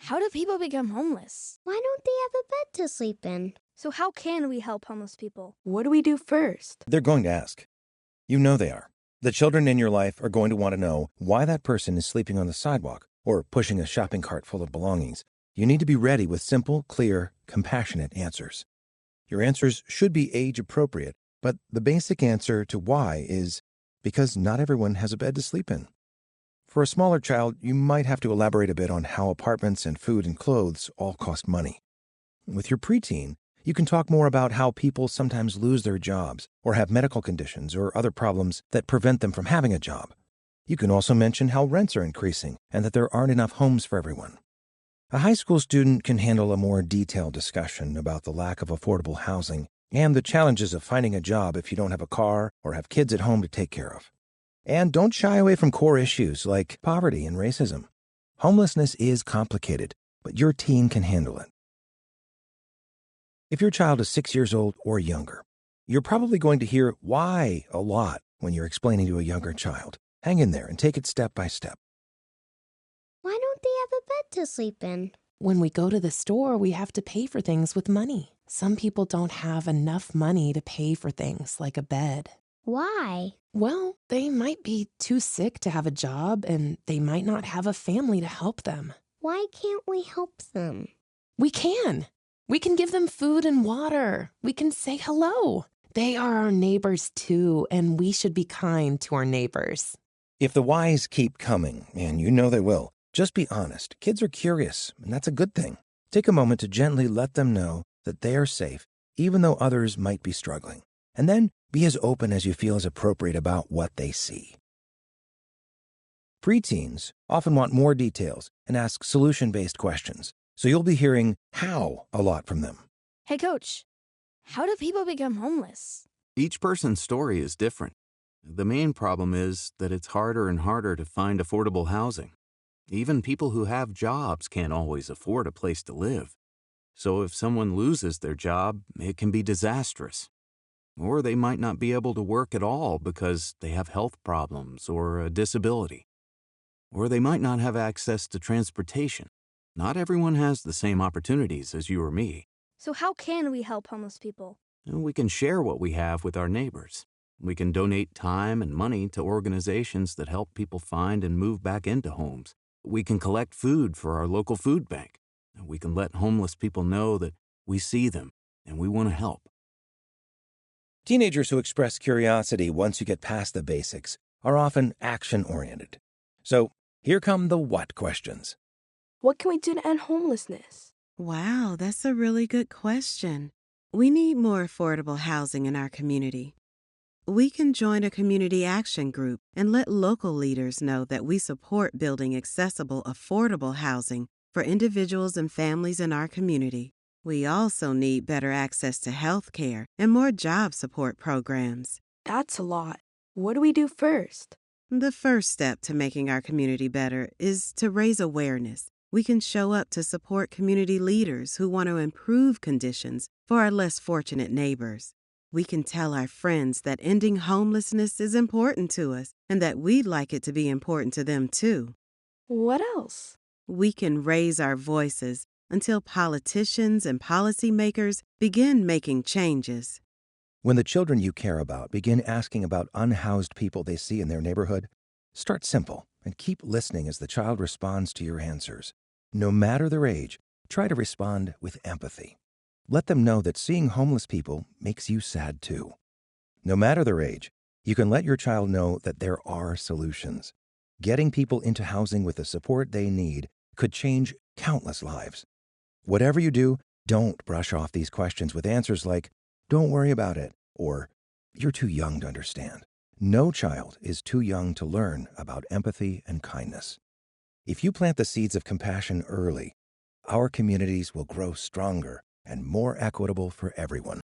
How do people become homeless? Why don't they have a bed to sleep in? So how can we help homeless people? What do we do first? They're going to ask. You know they are. The children in your life are going to want to know why that person is sleeping on the sidewalk or pushing a shopping cart full of belongings. You need to be ready with simple, clear, compassionate answers. Your answers should be age appropriate, but the basic answer to why is because not everyone has a bed to sleep in. For a smaller child, you might have to elaborate a bit on how apartments and food and clothes all cost money. With your preteen, you can talk more about how people sometimes lose their jobs or have medical conditions or other problems that prevent them from having a job. You can also mention how rents are increasing and that there aren't enough homes for everyone. A high school student can handle a more detailed discussion about the lack of affordable housing and the challenges of finding a job if you don't have a car or have kids at home to take care of. And don't shy away from core issues like poverty and racism. Homelessness is complicated, but your teen can handle it. If your child is 6 years old or younger, you're probably going to hear why a lot when you're explaining to a younger child. Hang in there and take it step by step. Why don't they have a bed to sleep in? When we go to the store, we have to pay for things with money. Some people don't have enough money to pay for things like a bed. Why? Well, they might be too sick to have a job, and they might not have a family to help them. Why can't we help them? We can. We can give them food and water. We can say hello. They are our neighbors too, and we should be kind to our neighbors. If the whys keep coming, and you know they will, just be honest. Kids are curious, and that's a good thing. Take a moment to gently let them know that they are safe, even though others might be struggling. And then be as open as you feel is appropriate about what they see. Preteens often want more details and ask solution-based questions, so you'll be hearing how a lot from them. Hey, Coach, how do people become homeless? Each person's story is different. The main problem is that it's harder and harder to find affordable housing. Even people who have jobs can't always afford a place to live. So if someone loses their job, it can be disastrous. Or they might not be able to work at all because they have health problems or a disability. Or they might not have access to transportation. Not everyone has the same opportunities as you or me. So how can we help homeless people? We can share what we have with our neighbors. We can donate time and money to organizations that help people find and move back into homes. We can collect food for our local food bank. We can let homeless people know that we see them and we want to help. Teenagers who express curiosity once you get past the basics are often action-oriented. So here come the what questions. What can we do to end homelessness? Wow, that's a really good question. We need more affordable housing in our community. We can join a community action group and let local leaders know that we support building accessible, affordable housing for individuals and families in our community. We also need better access to health care and more job support programs. That's a lot. What do we do first? The first step to making our community better is to raise awareness. We can show up to support community leaders who want to improve conditions for our less fortunate neighbors. We can tell our friends that ending homelessness is important to us and that we'd like it to be important to them too. What else? We can raise our voices until politicians and policymakers begin making changes. When the children you care about begin asking about unhoused people they see in their neighborhood, start simple and keep listening as the child responds to your answers. No matter their age, try to respond with empathy. Let them know that seeing homeless people makes you sad too. No matter their age, you can let your child know that there are solutions. Getting people into housing with the support they need could change countless lives. Whatever you do, don't brush off these questions with answers like, "Don't worry about it," or "You're too young to understand." No child is too young to learn about empathy and kindness. If you plant the seeds of compassion early, our communities will grow stronger and more equitable for everyone.